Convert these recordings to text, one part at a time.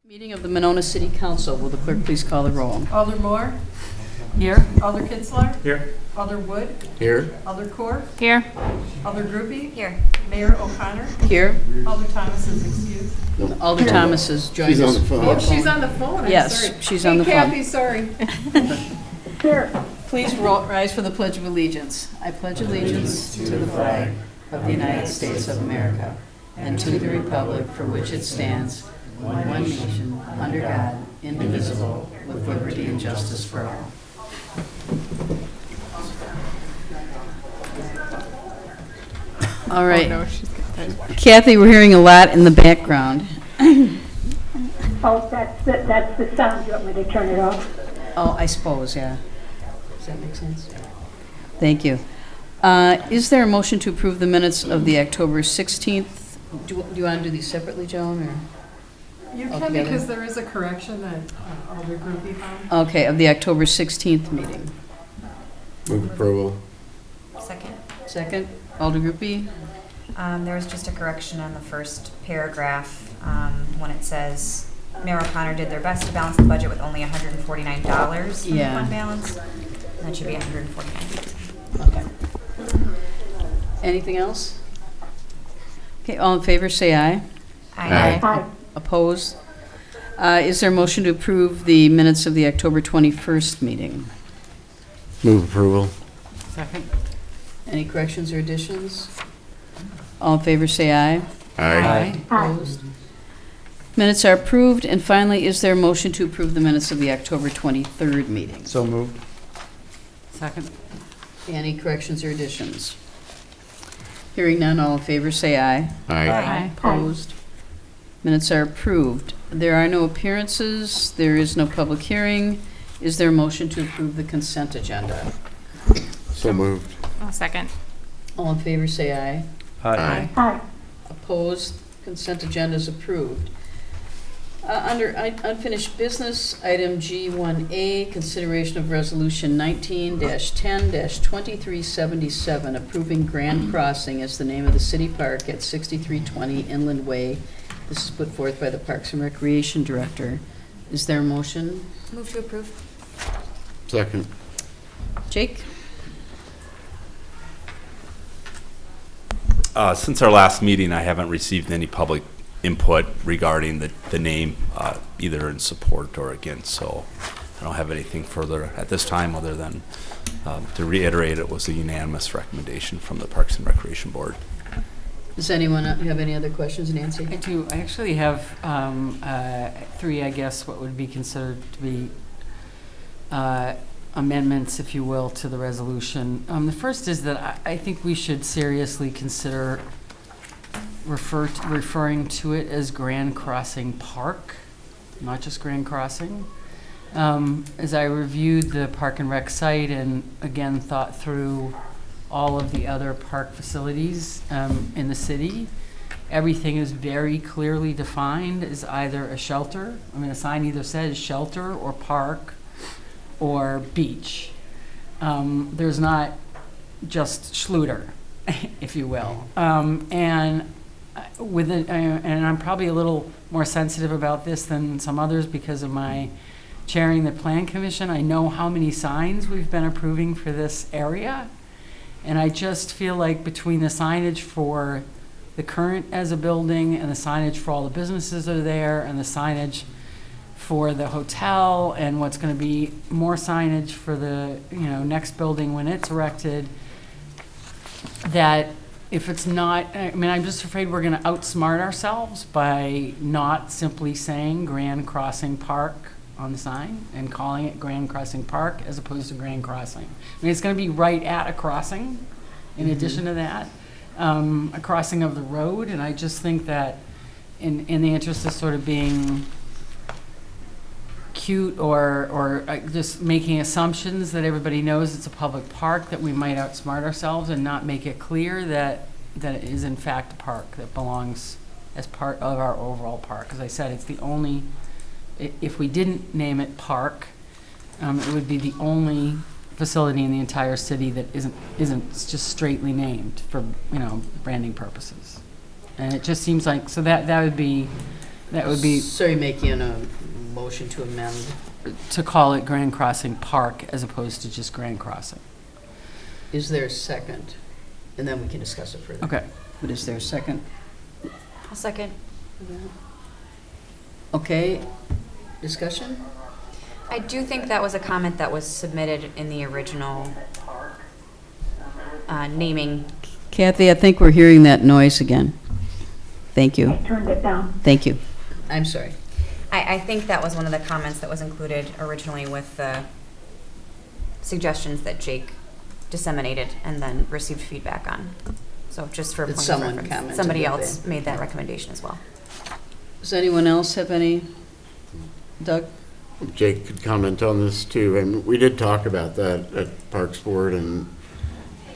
Meeting of the Monona City Council. Will the clerk please call the roll? Alder Moore. Here. Alder Kitzler. Here. Alder Wood. Here. Alder Korf. Here. Alder Groupie. Here. Mayor O'Connor. Here. Alder Thomas is excused. Alder Thomas is joining She's us. on the phone. via Oh, she's on the phone. I'm Yes, sorry. she's on the phone. Hey, Kathy, sorry. Here. Please rise for the Pledge of Allegiance. I pledge allegiance to the flag of the United States of America and to the republic for which it stands, one nation, under God, indivisible, with liberty and justice for all. All right. Kathy, we're hearing a lot in the background. Oh, that's the sound. You want me to turn it off? Oh, I suppose, yeah. Does that make sense? Thank you. Is there a motion to approve the minutes of the October 16th? Do you want to do these separately, Joan, or? You can Altogether. because there is a correction that Alder Groupie found. Okay, of the October 16th meeting. Move approval. Second. Second, Alder Groupie? There was just a correction on the first paragraph when it says Mayor O'Connor did their best to balance the budget with only $149 in the Yeah. fund balance. That should be $149. Okay. Anything else? Okay, all in favor, say aye. Aye. Aye. Opposed? Is there a motion to approve the minutes of the October 21st meeting? Move approval. Second. Any corrections or additions? All in favor, say aye. Aye. Opposed? Minutes are approved. And finally, is there a motion to approve the minutes of the October 23rd meeting? So moved. Second. Any corrections or additions? Hearing none, all in favor, say aye. Aye. Opposed? Minutes are approved. There are no appearances. There is no public hearing. Is there a motion to approve the consent agenda? So moved. Oh, second. All in favor, say aye. Aye. Aye. Opposed? Consent agenda is approved. Under unfinished business, item G1A, consideration of resolution 19-10-2377, approving Grand Crossing as the name of the city park at 6320 Inland Way. This is put forth by the Parks and Recreation Director. Is there a motion? Move to approve. Second. Jake? Since our last meeting, I haven't received any public input regarding the name, either in support or against, so I don't have anything further at this time other than to reiterate it was a unanimous recommendation from the Parks and Recreation Board. Does anyone have any other questions? Nancy? I do. I actually have three, I guess, what would be considered to be amendments, if you will, to the resolution. The first is that I think we should seriously consider referring to it as Grand Crossing Park, not just Grand Crossing. As I reviewed the Park and Rec site and again thought through all of the other park facilities in the city, everything is very clearly defined as either a shelter. I mean, a sign either says shelter or park or beach. There's not just Schluter, if you will. And I'm probably a little more sensitive about this than some others because of my chairing the Plan Commission. I know how many signs we've been approving for this area. And I just feel like between the signage for the current as a building and the signage for all the businesses that are there and the signage for the hotel and what's going to be more signage for the next building when it's erected, that if it's not, I mean, I'm just afraid we're going to outsmart ourselves by not simply saying Grand Crossing Park on the sign and calling it Grand Crossing Park as opposed to Grand Crossing. I mean, it's going to be right at a crossing in addition to that, a crossing of the road. And I just think that in the interest of sort of being cute or just making assumptions that everybody knows it's a public park, that we might outsmart ourselves and not make it clear that it is in fact a park that belongs as part of our overall park. As I said, it's the only, if we didn't name it park, it would be the only facility in the entire city that isn't just straightly named for branding purposes. And it just seems like, so that would be That would be So you're making a motion to amend? to call it Grand Crossing Park as opposed to just Grand Crossing. Is there a second? And then we can discuss it further. Okay. But is there a second? I'll second. Okay, discussion? I do think that was a comment that was submitted in the original naming. Kathy, I think we're hearing that noise again. Thank you. I turned it down. Thank you. I'm sorry. I think that was one of the comments that was included originally with the suggestions that Jake disseminated and then received feedback on. So just for a That point of someone reference, commented somebody that else they- made that recommendation as well. Does anyone else have any? Doug? Jake could comment on this too, and we did talk about that at Parks Board, and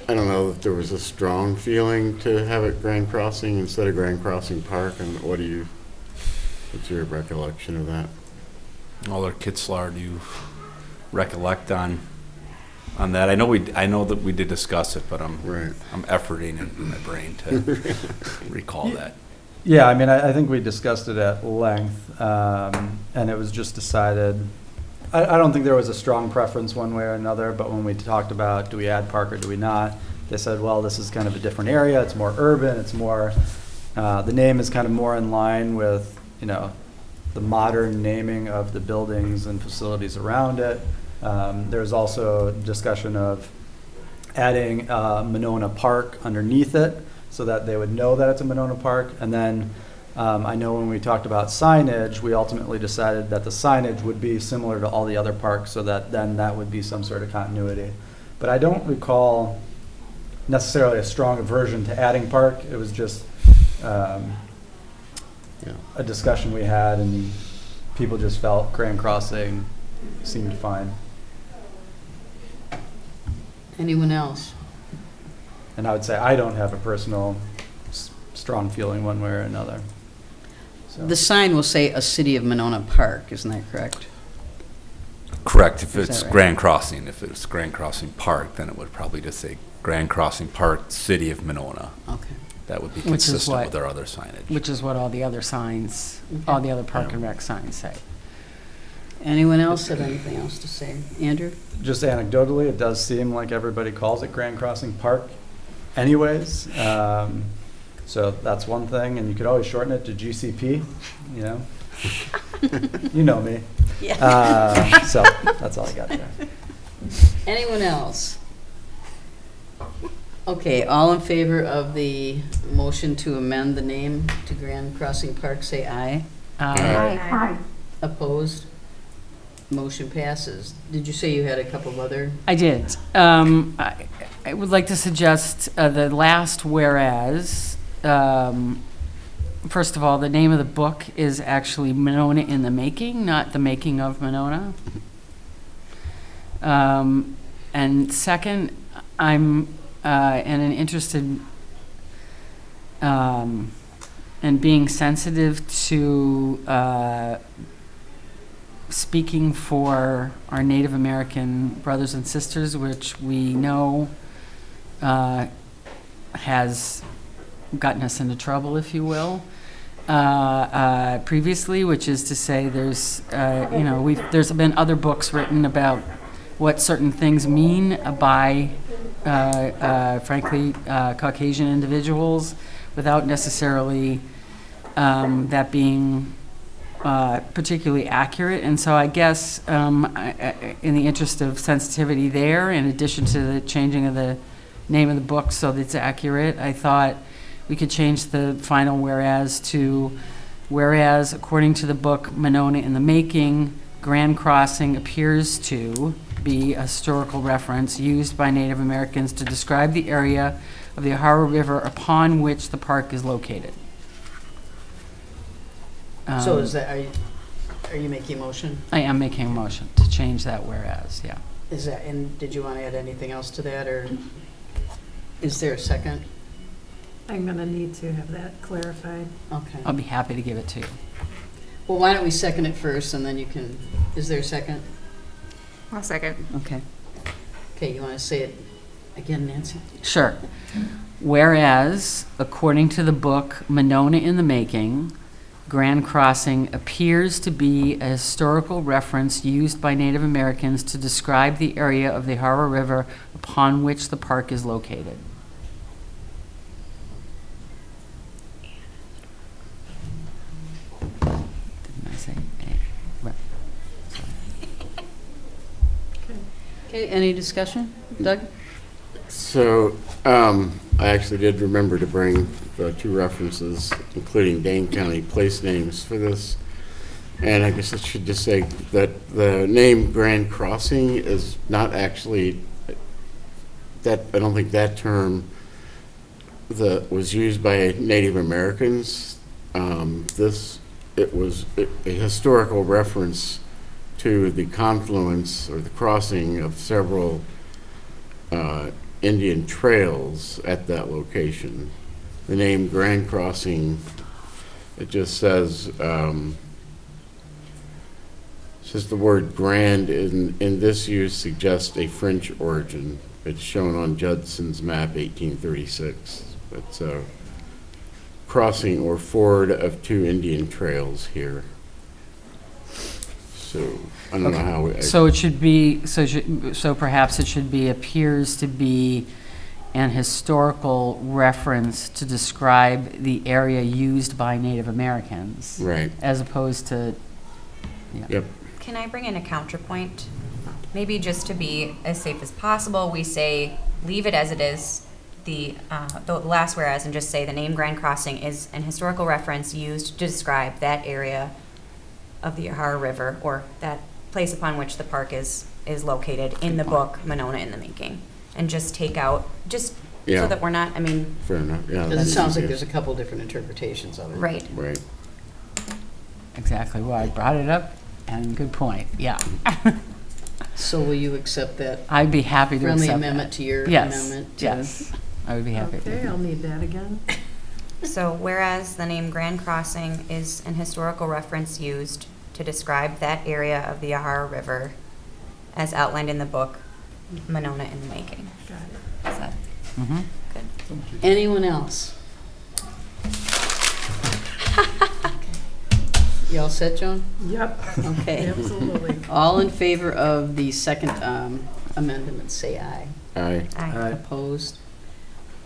I don't know if there was a strong feeling to have it Grand Crossing instead of Grand Crossing Park, and what's your recollection of that? Alder Kitzlar, do you recollect on that? I know that we did discuss it, but Right. I'm efforting in my brain to recall that. Yeah, I mean, I think we discussed it at length, and it was just decided, I don't think there was a strong preference one way or another, but when we talked about, do we add park or do we not, they said, well, this is kind of a different area, it's more urban, it's more, the name is kind of more in line with, the modern naming of the buildings and facilities around it. There's also discussion of adding Monona Park underneath it, so that they would know that it's a Monona Park. And then I know when we talked about signage, we ultimately decided that the signage would be similar to all the other parks, so that then that would be some sort of continuity. But I don't recall necessarily a strong aversion to adding park. It was just a discussion we had, and people just felt Grand Crossing seemed fine. Anyone else? And I would say I don't have a personal strong feeling one way or another. So. The sign will say a City of Monona Park, isn't that correct? Correct, if Is it's that right? Grand Crossing. If it's Grand Crossing Park, then it would probably just say Grand Crossing Park, City of Monona. Okay. That would be Which is consistent what- with our other signage. Which is what all the other signs, all the other Park and Rec signs say. Anyone else have anything else to say? Andrew? Just anecdotally, it does seem like everybody calls it Grand Crossing Park anyways. So that's one thing, and you could always shorten it to GCP, You know me. Yeah. So that's all I got there. Anyone else? Okay, all in favor of the motion to amend the name to Grand Crossing Park, say aye. Aye. Opposed? Motion passes. Did you say you had a couple of other? I did. I would like to suggest the last whereas. First of all, the name of the book is actually Monona in the Making, not The Making of Monona. And second, I'm interested in being sensitive to speaking for our Native American brothers and sisters, which we know has gotten us into trouble, if you will, previously, which is to say there's been other books written about what certain things mean by, frankly, Caucasian individuals without necessarily that being particularly accurate. And so I guess in the interest of sensitivity there, in addition to the changing of the name of the book so that it's accurate, I thought we could change the final whereas to whereas, according to the book Monona in the Making, Grand Crossing appears to be a historical reference used by Native Americans to describe the area of the Ohio River upon which the park is located. So is that, are you making a motion? I am making a motion to change that whereas, yeah. Is that, and did you want to add anything else to that, or is there a second? I'm gonna need to have that clarified. Okay. I'll be happy to give it to you. Well, why don't we second it first, and then you can, is there a second? I'll second. Okay. Okay, you want to say it again, Nancy? Sure. Whereas, according to the book Monona in the Making, Grand Crossing appears to be a historical reference used by Native Americans to describe the area of the Ohio River upon which the park is located. Didn't I say A? Right. Okay, any discussion? Doug? So, I actually did remember to bring the two references, including Dane County place names for this. And I guess I should just say that the name Grand Crossing is not actually, that, I don't think that term was used by Native Americans. It was a historical reference to the confluence or the crossing of several Indian trails at that location. The name Grand Crossing, it just says the word grand in this use suggests a French origin. It's shown on Judson's map 1836. It's a crossing or ford of two Indian trails here. So I don't know how. So it should be, so perhaps it should be, appears to be an historical reference to describe the area used by Native Americans. Right. As opposed to, yeah. Yep. Can I bring in a counterpoint? Maybe just to be as safe as possible, we say, leave it as it is, the last whereas, and just say the name Grand Crossing is an historical reference used to describe that area of the Ohio River, or that place upon which the park is located in the book Monona in the Making. And just take out, just Yeah. so that we're not, I mean, Fair enough. Yeah. Because it sounds like there's a couple different interpretations of it. right. Right. Exactly why I brought it up, and good point, yeah. So will you accept that I'd be happy to accept friendly that. amendment to your Yes, amendment? to- yes, I would be happy to. Okay, I'll need that again. So whereas the name Grand Crossing is an historical reference used to describe that area of the Ohio River as outlined in the book Monona in the Making. Got it. Is that Mhm. good? Anyone else? You all set, Joan? Yep, Okay. absolutely. All in favor of the second amendment, say aye. Aye. Aye. Opposed?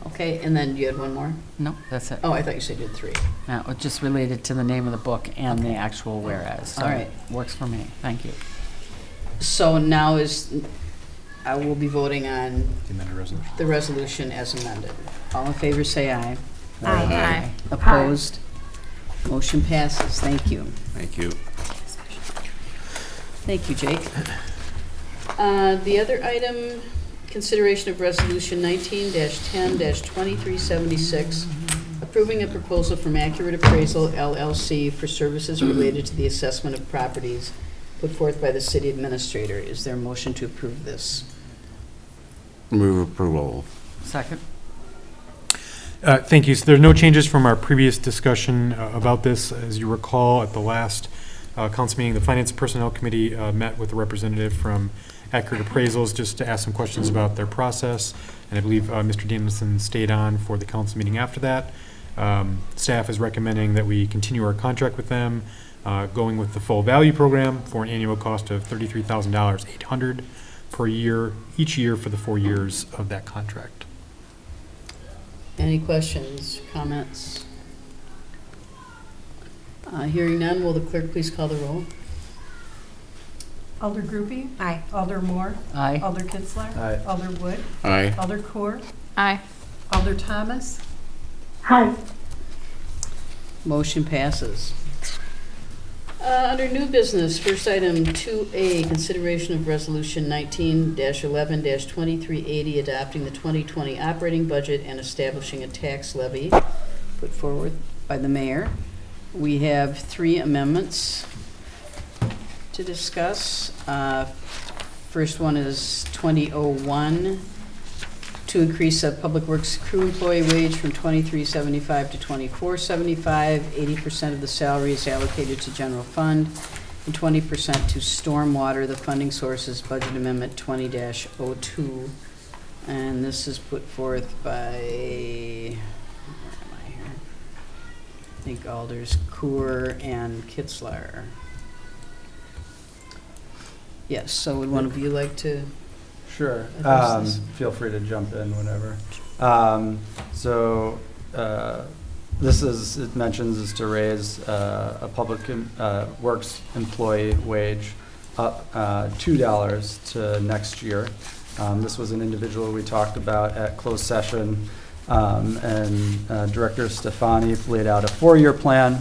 Okay, and then you had one more? No, that's it. Oh, I thought you said you had three. No, it's just related to the name of the book and the actual whereas. So All right. Works for me, thank you. So now I will be voting on The amended resolution. the resolution as amended. All in favor, say aye. Aye. Opposed? Motion passes. Thank you. Thank you. Thank you, Jake. The other item, consideration of Resolution 19-10-2376, approving a proposal from Accurate Appraisal LLC for services related to the assessment of properties put forth by the city administrator. Is there a motion to approve this? Move approval. Second? Thank you. So there are no changes from our previous discussion about this. As you recall, at the last council meeting, the Finance and Personnel Committee met with a representative from Accurate Appraisals just to ask some questions about their process. And I believe Mr. Danielson stayed on for the council meeting after that. Staff is recommending that we continue our contract with them, going with the full value program for an annual cost of $33,800 per year, each year for the 4 years of that contract. Any questions, comments? Hearing none, will the clerk please call the roll? Alder Groupie, Aye. Alder Moore, Aye. Alder Kitzler. Aye. Alder Wood, Aye. Alder Coor, Aye. Alder Thomas, Aye. Motion passes. Under new business, first item 2A, consideration of resolution 19-11-2380, adopting the 2020 operating budget and establishing a tax levy, put forward by the mayor. We have 3 amendments to discuss. First one is 2001, to increase a public works crew employee wage from $23.75 to $24.75. 80% of the salary is allocated to general fund and 20% to stormwater. The funding source is Budget Amendment 20-02. And this is put forth by, where am I here? think Alders Coor and Kitzler. Yes, so would one of you like to? Sure. Address this? Feel free to jump in whenever. This is, it mentions is to raise a public works employee wage up $2 to next year. This was an individual we talked about at closed session, and Director Stefani laid out a 4-year plan.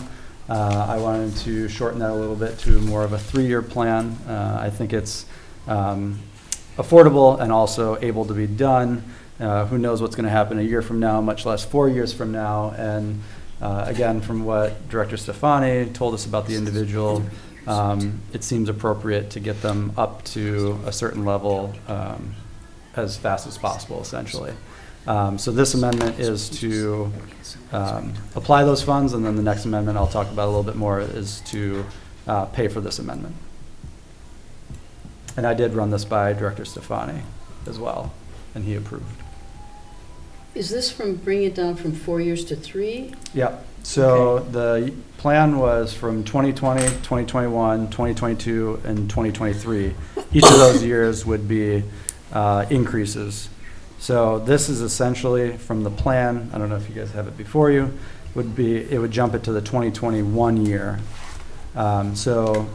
I wanted to shorten that a little bit to more of a 3-year plan. I think it's affordable and also able to be done. Who knows what's going to happen a year from now, much less 4 years from now. And again, from what Director Stefani told us about the individual, it seems appropriate to get them up to a certain level as fast as possible, essentially. So this amendment is to apply those funds, and then the next amendment I'll talk about a little bit more is to pay for this amendment. And I did run this by Director Stefani as well, and he approved. Is this from bringing it down from 4 years to 3? Yep. So the plan was from 2020, 2021, 2022, and 2023. Each of those years would be increases. So this is essentially from the plan, I don't know if you guys have it before you, it would jump it to the 2021 year. So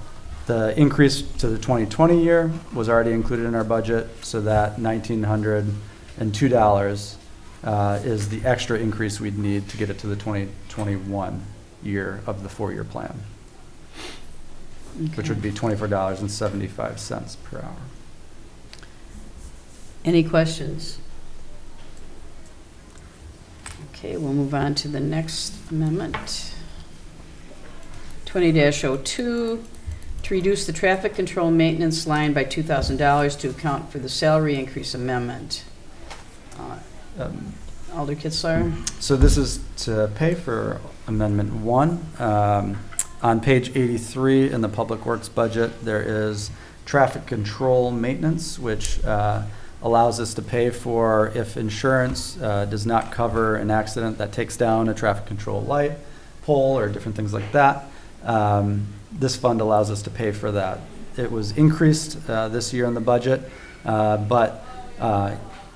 the increase to the 2020 year was already included in our budget, so that $1,902 is the extra increase we'd need to get it to the 2021 year of the 4-year plan, which would be $24.75 per hour. Any questions? Okay, we'll move on to the next amendment. 20-02, to reduce the traffic control maintenance line by $2,000 to account for the salary increase amendment. Alder Kitzler? So this is to pay for Amendment 1. On page 83 in the Public Works budget, there is traffic control maintenance, which allows us to pay for if insurance does not cover an accident that takes down a traffic control light pole or different things like that. This fund allows us to pay for that. It was increased this year in the budget, but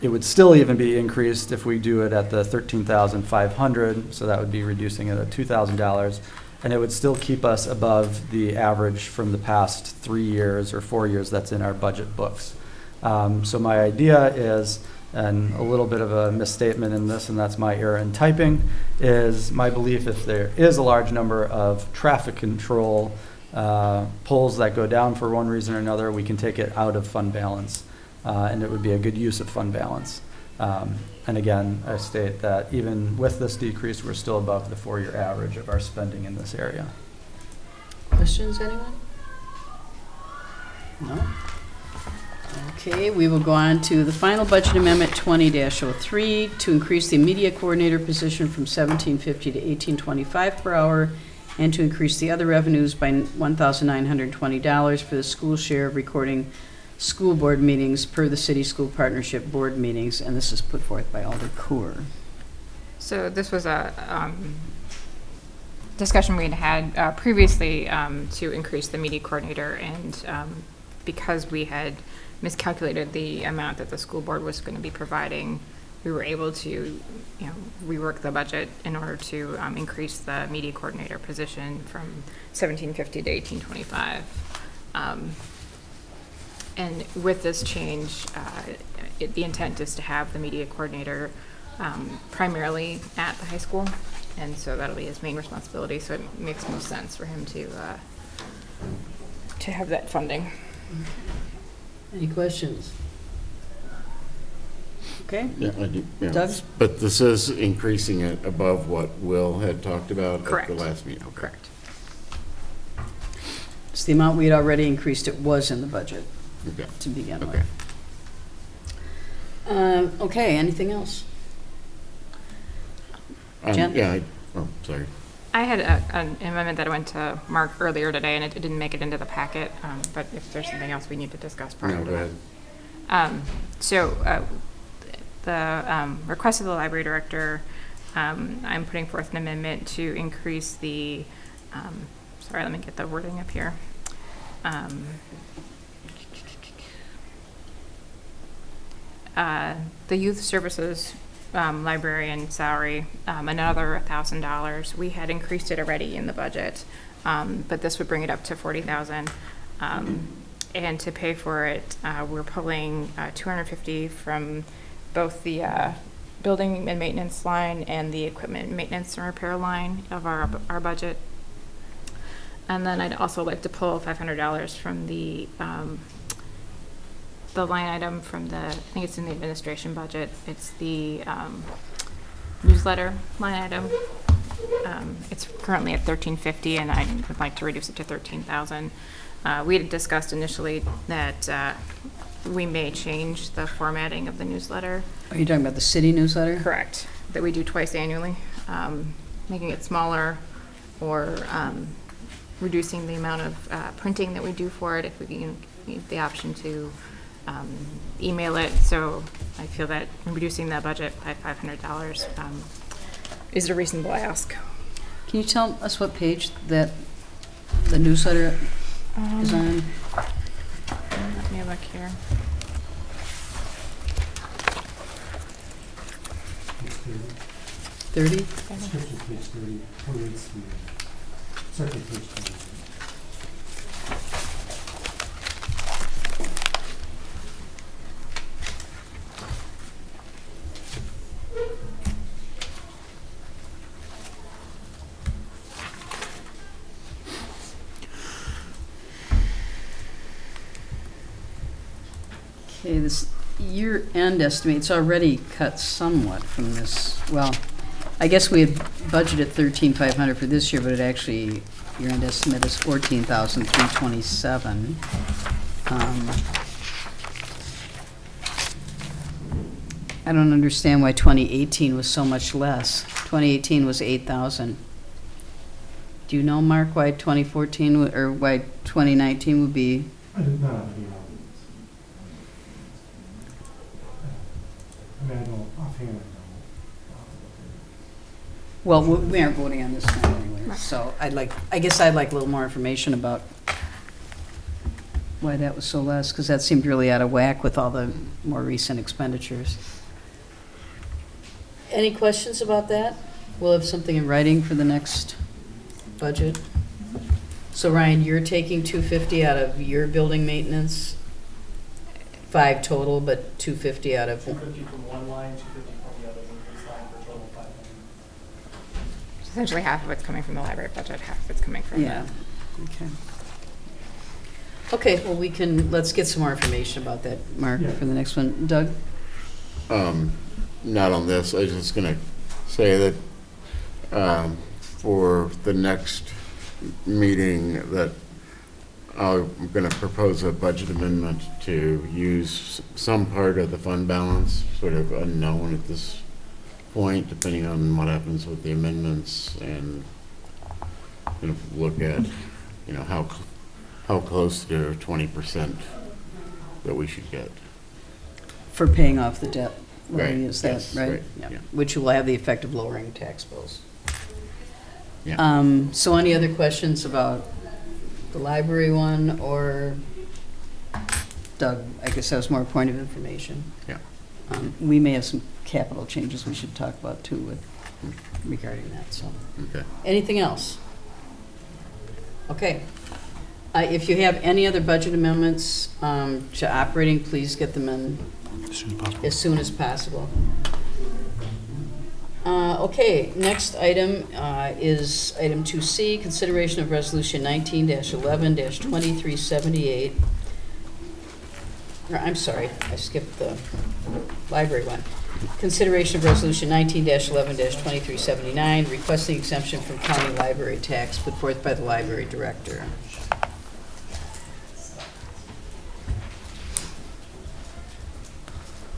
it would still even be increased if we do it at the $13,500, so that would be reducing it at $2,000, and it would still keep us above the average from the past 3 years or 4 years that's in our budget books. So my idea is, and a little bit of a misstatement in this, and that's my error in typing, is my belief if there is a large number of traffic control poles that go down for one reason or another, we can take it out of fund balance. And it would be a good use of fund balance. And again, I state that even with this decrease, we're still above the 4-year average of our spending in this area. Questions, anyone? No? Okay, we will go on to the final budget amendment, 20-03, to increase the media coordinator position from $17.50 to $18.25 per hour, and to increase the other revenues by $1,920 for the school share of recording school board meetings per the City School Partnership Board meetings, and this is put forth by Alder Coor. So this was a discussion we had previously to increase the media coordinator, and because we had miscalculated the amount that the school board was going to be providing, we were able to, rework the budget in order to increase the media coordinator position from $17.50 to $18.25. And with this change, the intent is to have the media coordinator primarily at the high school, and so that'll be his main responsibility. So it makes most sense for him to have that funding. Any questions? Okay. Yeah, I do. Yeah. Doug? But this is increasing it above what Will had talked about Correct. at the last meeting. Okay. Correct. So the amount we had already increased, it was in the budget Okay. to begin Okay. with. Okay, anything else? Jen? Yeah, sorry. I had an amendment that I went to Mark earlier today, and it didn't make it into the packet, but if there's something else we need to discuss prior No, to go that. ahead. So the request of the library director I'm putting forth an amendment to increase the, sorry, let me get the wording up here. The youth services librarian salary, another $1,000. We had increased it already in the budget, but this would bring it up to $40,000. And to pay for it, we're pulling $250 from both the building and maintenance line and the equipment maintenance and repair line of our budget. And then I'd also like to pull $500 from the line item from the, I think it's in the administration budget. It's the newsletter line item. It's currently at $1,350, and I would like to reduce it to $13,000. We had discussed initially that we may change the formatting of the newsletter. Are you talking about the city newsletter? Correct. That we do twice annually, making it smaller or reducing the amount of printing that we do for it if we can get the option to email it. So I feel that reducing that budget by $500 is a reasonable ask. Can you tell us what page that the newsletter is on? Let me look here. Page 30? Description page 30, relates to second page 20. Okay, this year-end estimate's already cut somewhat from this. Well, I guess we had budgeted $13,500 for this year, but it actually, year-end estimate is $14,327. I don't understand why 2018 was so much less. 2018 was 8,000. Do you know, Mark, why 2014 or why 2019 would be? I did not have any knowledge. I mean, I don't, offhand, I don't. Well, we aren't voting on this now anyway, so I guess I'd like a little more information about why that was so less, because that seemed really out of whack with all the more recent expenditures. Any questions about that? We'll have something in writing for the next budget. So Ryan, you're taking $250 out of your building maintenance, 5 total, but $250 out of. $250 from one line, $250 from the other line for a total of $500. Essentially half of it's coming from the library budget, half of it's coming from Yeah, okay. Okay, well, let's get some more information about that, Mark, Yeah. for the next one. Doug? Not on this. I was just going to say that for the next meeting that I'm going to propose a budget amendment to use some part of the fund balance, sort of unknown at this point, depending on what happens with the amendments, and look at, how close to 20% that we should get. For paying off the debt. Right, Is that yes, right? right, yeah. Which will have the effect of lowering tax bills. Yeah. So any other questions about the library one, or Doug? I guess that was more a point of information. Yeah. We may have some capital changes we should talk about too regarding that, so. Okay. Anything else? Okay. If you have any other budget amendments to operating, please get them in as soon as possible. Okay, next item is item 2C, consideration of resolution 19-11-2378. I'm sorry, I skipped the library one. Consideration of resolution 19-11-2379, requesting exemption from county library tax, put forth by the library director.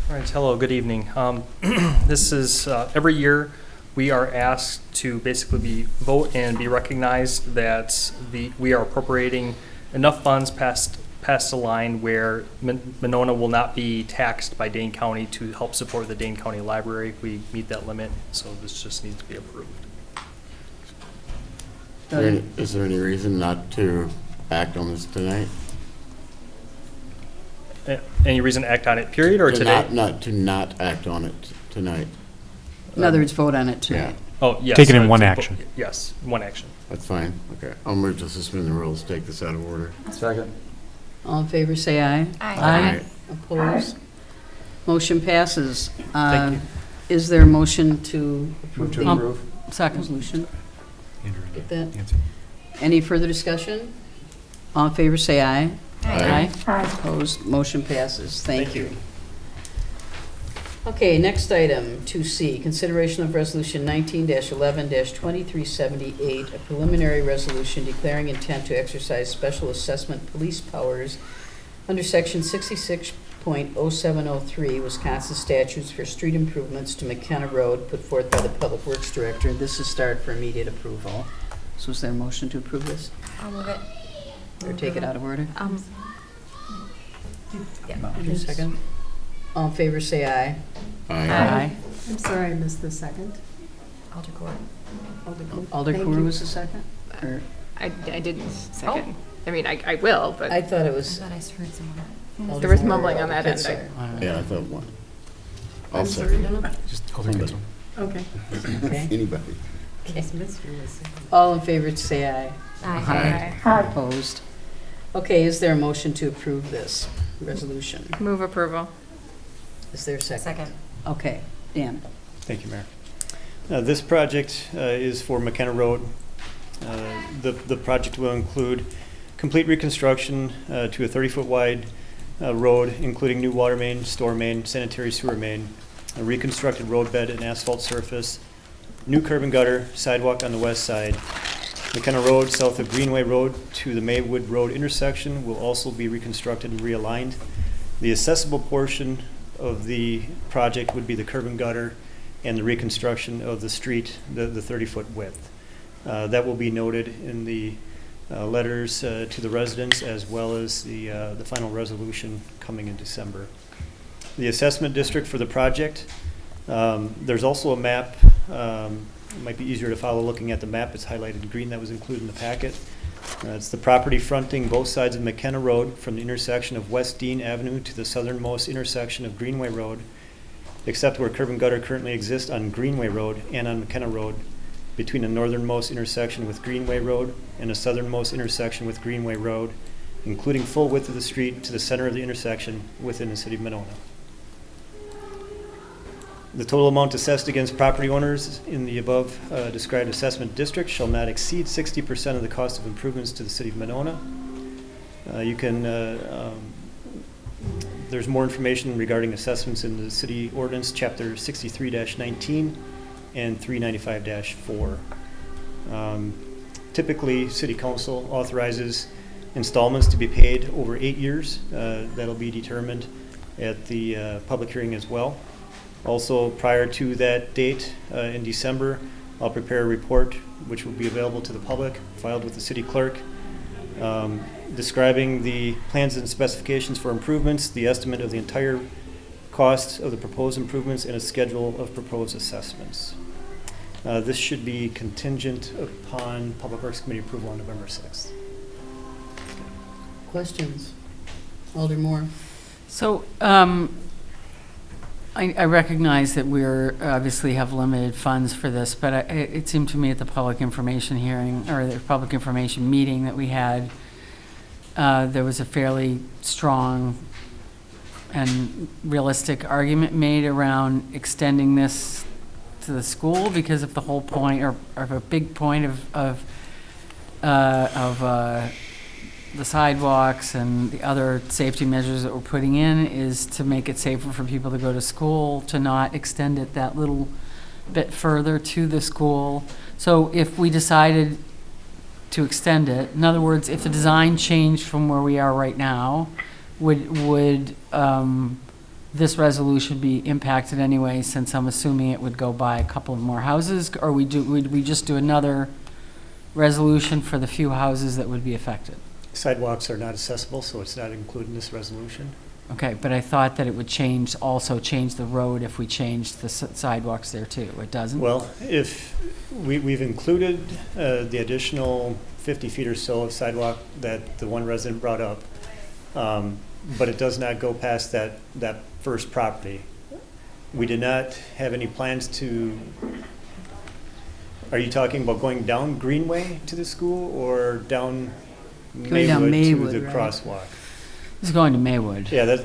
All right, hello, good evening. This is, every year, we are asked to basically vote and be recognized that we are appropriating enough funds past passed a line where Monona will not be taxed by Dane County to help support the Dane County Library. We meet that limit, so this just needs to be approved. Is there any reason not to act on this tonight? Any reason to act on it, period, or today? Not act on it tonight. In other words, vote on it tonight. Oh, yes. Take it in one action. Yes, one action. That's fine. Okay. I'll move to suspend the rules, take this out of order. Second. All in favor, say aye. Aye. Opposed? Motion passes. Thank you. Is there a motion to approve Move to the approve. Second. resolution? Andrew, Get that? Nancy. Any further discussion? All in favor, say aye. Aye. Aye. Opposed? Motion passes. Thank you. Okay, next item, 2C, consideration of Resolution 19-11-2378, a preliminary resolution declaring intent to exercise special assessment police powers under Section 66.0703 Wisconsin statutes for street improvements to Mckenna Road, put forth by the Public Works Director. This is started for immediate approval. So is there a motion to approve this? I'll move it. Or take it out of order? Yeah. Is there a second? All in favor, say aye. Aye. I'm sorry I missed the second. Alder Core. Alder Thank Cooper you. was the second? Or- I didn't second. I mean, I will, but I thought it I was. thought I heard someone. Alder there was Cooper or mumbling on Alder that end. Kitzer. Yeah, I thought one. I'll I'm second. sorry. Just Alder Kitzel. Okay. Okay. Anybody. Miss Mystery was second. All in favor, say aye. Aye. Aye. Opposed? Okay, is there a motion to approve this resolution? Move approval. Is there a second? Second. Okay, Dan. Thank you, Mayor. This project is for Mckenna Road. The project will include complete reconstruction to a 30-foot wide road, including new water main, storm main, sanitary sewer main, a reconstructed roadbed and asphalt surface, new curb and gutter, sidewalk on the west side. Mckenna Road south of Greenway Road to the Maywood Road intersection will also be reconstructed and realigned. The accessible portion of the project would be the curb and gutter and the reconstruction of the street, the 30-foot width. That will be noted in the letters to the residents as well as the final resolution coming in December. The assessment district for the project, there's also a map. It might be easier to follow looking at the map. It's highlighted in green that was included in the packet. It's the property fronting both sides of Mckenna Road from the intersection of West Dean Avenue to the southernmost intersection of Greenway Road, except where curb and gutter currently exist on Greenway Road and on Mckenna Road, between the northernmost intersection with Greenway Road and the southernmost intersection with Greenway Road, including full width of the street to the center of the intersection within the city of Monona. The total amount assessed against property owners in the above described assessment district shall not exceed 60% of the cost of improvements to the city of Monona. There's more information regarding assessments in the city ordinance, chapter 63-19 and 395-4. Typically, city council authorizes installments to be paid over 8 years. That'll be determined at the public hearing as well. Also, prior to that date in December, I'll prepare a report which will be available to the public, filed with the city clerk, describing the plans and specifications for improvements, the estimate of the entire cost of the proposed improvements, and a schedule of proposed assessments. This should be contingent upon Public Works Committee approval on November 6th. Questions? Alder Moore. So, I recognize that we're obviously have limited funds for this, but it seemed to me at the public information hearing, or the public information meeting that we had, there was a fairly strong and realistic argument made around extending this to the school because of the whole point, or a big point of the sidewalks and the other safety measures that we're putting in is to make it safer for people to go to school, to not extend it that little bit further to the school. So if we decided to extend it, in other words, if the design changed from where we are right now, would this resolution be impacted anyway, since I'm assuming it would go by a couple of more houses? Or would we just do another resolution for the few houses that would be affected? Sidewalks are not accessible, so it's not included in this resolution. Okay, but I thought that it would also change the road if we changed the sidewalks there too. It doesn't? Well, if, we've included the additional 50 feet or so of sidewalk that the one resident brought up, but it does not go past that first property. We did not have any plans to, are you talking about going down Greenway to the school or down Going down Maywood Maywood, to the right? crosswalk? It's going to Maywood. Yeah,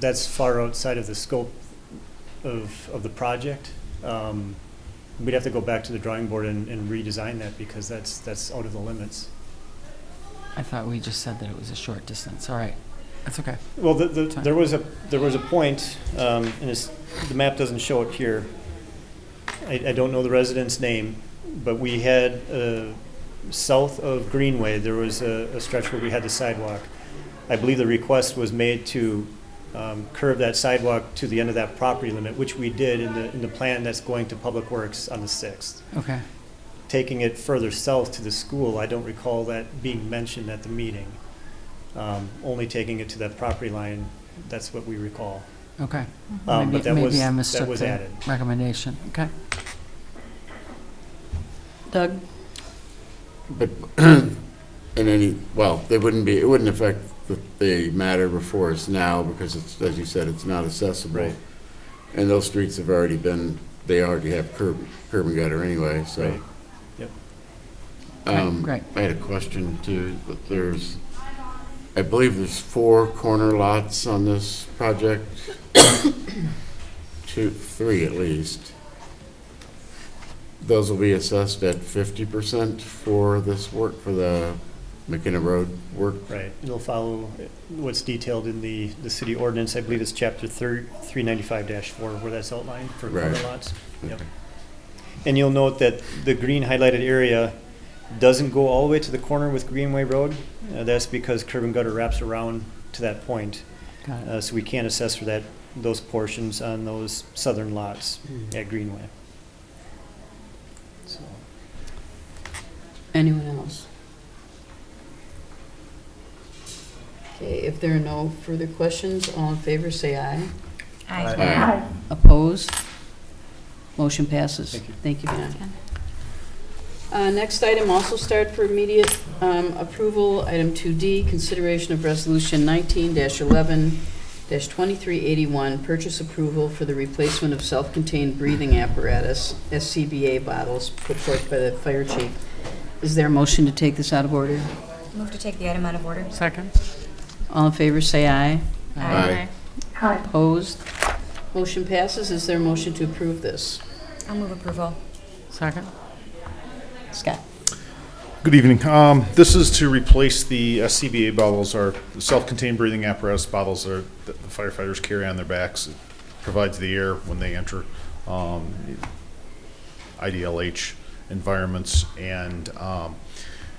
that's far outside of the scope of the project. We'd have to go back to the drawing board and redesign that because that's out of the limits. I thought we just said that it was a short distance. All right, that's okay. Well, Fine. there was a point, and the map doesn't show it here. I don't know the resident's name, but we had south of Greenway, there was a stretch where we had the sidewalk. I believe the request was made to curve that sidewalk to the end of that property limit, which we did in the plan that's going to Public Works on the 6th. Okay. Taking it further south to the school, I don't recall that being mentioned at the meeting. Only taking it to that property line, that's what we recall. Okay. But that Maybe I was mistook the added. recommendation. Okay. Doug? But it wouldn't affect the matter before us now because it's, as you said, it's not accessible. Right. And those streets have already they already have curb and gutter anyway, so. Right. Yep. Great. I had a question too. I believe there's 4 corner lots on this project. 3 at least. Those will be assessed at 50% for this work, for the Mckenna Road work? Right. It'll follow what's detailed in the city ordinance. I believe it's chapter 395-4 where that's outlined for corner Right. lots. Yep. Okay. And you'll note that the green highlighted area doesn't go all the way to the corner with Greenway Road. That's because curb and gutter wraps around to that point. Got it. So we can't assess for those portions on those southern lots at Greenway. So. Anyone else? Okay, if there are no further questions, all in favor say aye. Aye. Aye. Opposed? Motion passes. Thank you. Thank you, Ben. Next item, also start for immediate approval, item 2D, consideration of resolution 19-11-2381, purchase approval for the replacement of self-contained breathing apparatus, SCBA bottles, put forth by the fire chief. Is there a motion to take this out of order? Move to take the item out of order. Second. All in favor, say aye. Aye. Aye. Opposed? Motion passes. Is there a motion to approve this? I'll move approval. Second. Scott? Good evening. This is to replace the Scba bottles, or self-contained breathing apparatus bottles that the firefighters carry on their backs. It provides the air when they enter IDLH environments, and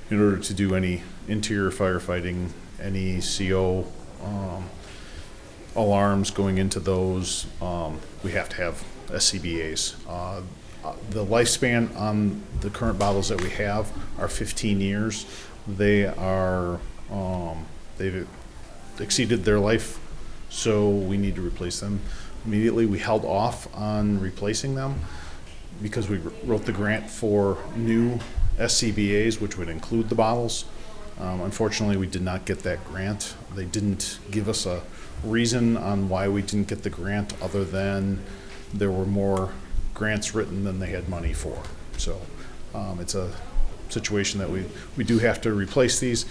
in order to do any interior firefighting, any CO alarms going into those, we have to have SCBAs. The lifespan on the current bottles that we have are 15 years. They've exceeded their life, so we need to replace them immediately. We held off on replacing them because we wrote the grant for new SCBAs, which would include the bottles. Unfortunately, we did not get that grant. They didn't give us a reason on why we didn't get the grant other than there were more grants written than they had money for. So it's a situation that we do have to replace these.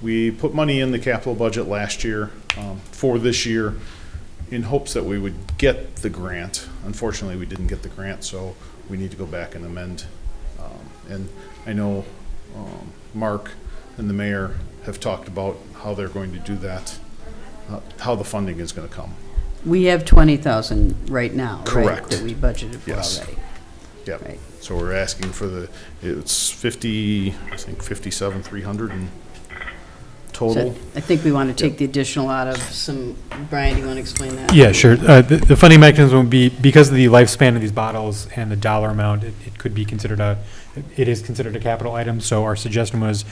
We put money in the capital budget last year for this year in hopes that we would get the grant. Unfortunately, we didn't get the grant, so we need to go back and amend. And I know Mark and the mayor have talked about how they're going to do that, how the funding is going to come. We have 20,000 right now, right? Correct. That we budgeted for Yes. already. Yep. Right. So we're asking for it's 57,300 in total. I think we want to take the additional out of some, Brian, do you want to explain that? Yeah, sure. The funding mechanism would be, because of the lifespan of these bottles and the dollar amount, it could be considered it is considered a capital item. So our suggestion was,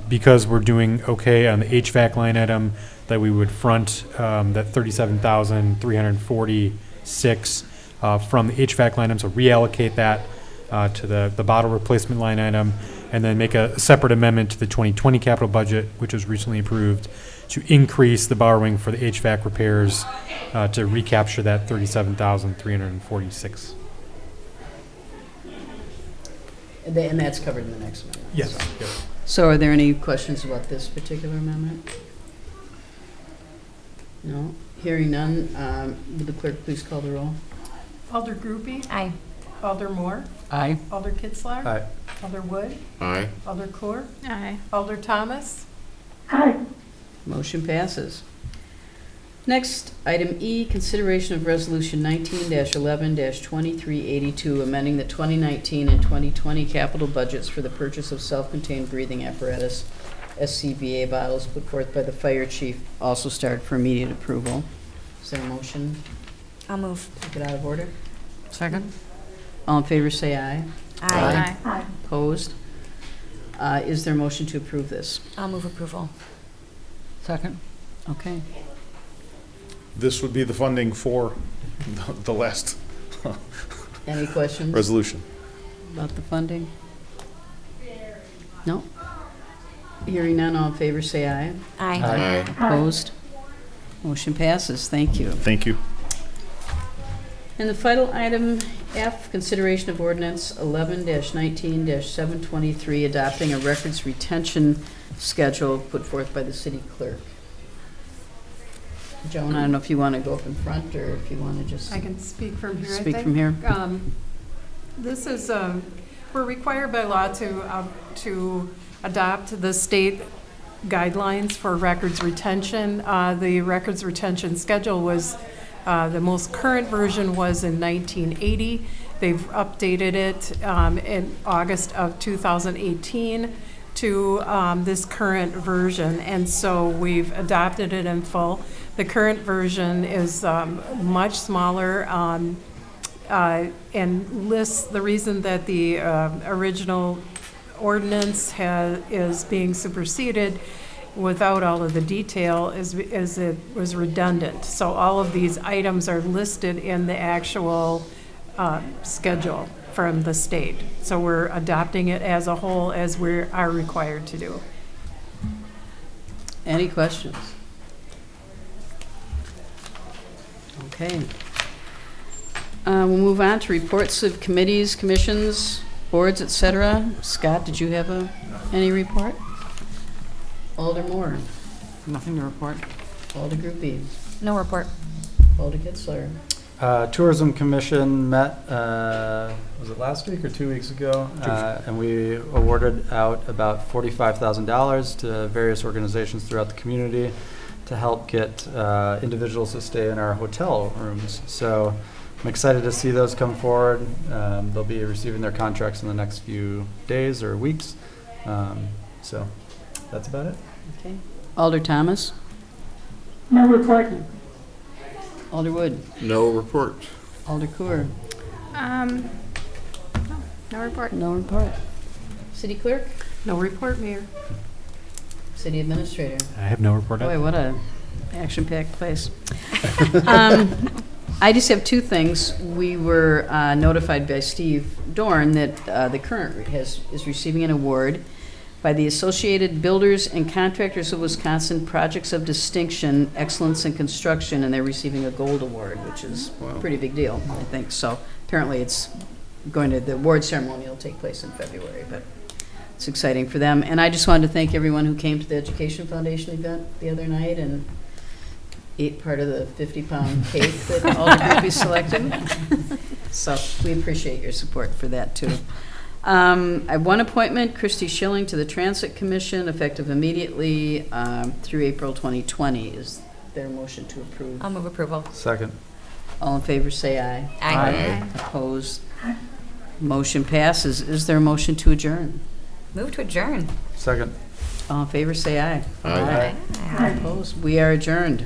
because we're doing okay on the HVAC line item, that we would front that 37,346 from the HVAC line item, so reallocate that to the bottle replacement line item, and then make a separate amendment to the 2020 capital budget, which was recently approved, to increase the borrowing for the HVAC repairs to recapture that 37,346. And that's covered in the next amendment. Yes. So. So are there any questions about this particular amendment? No? Hearing none, would the clerk please call the roll? Alder Groupie? Aye. Alder Moore? Aye. Alder Kitzler? Aye. Alder Wood? Aye. Alder Clure? Aye. Alder Thomas? Aye. Motion passes. Next, item E, consideration of resolution 19-11-2382, amending the 2019 and 2020 capital budgets for the purchase of self-contained breathing apparatus, Scba bottles, put forth by the fire chief, also started for immediate approval. Is there a motion? I'll move. Take it out of order. Second? All in favor, say aye. Aye. Aye. Opposed? Is there a motion to approve this? I'll move approval. Second? Okay. This would be the funding for the last Any questions resolution. about the funding? No? Hearing none, all in favor, say aye. Aye. Aye. Opposed? Motion passes. Thank you. Thank you. And the final item, F, consideration of ordinance 11-19-723, adopting a records retention schedule put forth by the city clerk. Joan, I don't know if you want to go up in front or if you want to just I can speak from here, I speak think. from here. This is, we're required by law to adopt the state guidelines for records retention. The records retention schedule was, the most current version was in 1980. They've updated it in August of 2018 to this current version, and so we've adopted it in full. The current version is much smaller and lists the reason that the original ordinance is being superseded without all of the detail is it was redundant. So all of these items are listed in the actual schedule from the state. So we're adopting it as a whole as we are required to do. Any questions? Okay. We'll move on to reports of committees, commissions, boards, etc. Scott, did you have any report? Alder Moore, Nothing to report. Alder Groupie, No report. Alder Kitzler. Tourism Commission met, was it last week or 2 weeks ago? And we awarded out about $45,000 to various organizations throughout the community to help get individuals to stay in our hotel rooms. So I'm excited to see those come forward. They'll be receiving their contracts in the next few days or weeks. So that's about it. Okay. Alder Thomas, No report. Alder Wood, No report. Alder Clure. No report. No report. City Clerk, No report, Mayor. City Administrator. I have no report. Boy, what a action-packed place. I just have two things. We were notified by Steve Dorn that the current is receiving an award by the Associated Builders and Contractors of Wisconsin Projects of Distinction, Excellence in Construction, and they're receiving a gold award, which is a pretty big deal, I think. So apparently it's going to, the award ceremony will take place in February, but it's exciting for them. And I just wanted to thank everyone who came to the Education Foundation event the other night and ate part of the 50-pound cake that all the groupies selected. So we appreciate your support for that, too. I have one appointment, Christy Schilling to the Transit Commission, effective immediately through April 2020. Is there a motion to approve? I'll move approval. Second. All in favor, say aye. Aye. Opposed? Motion passes. Is there a motion to adjourn? Move to adjourn. Second. All in favor, say aye. Aye. Opposed? We are adjourned.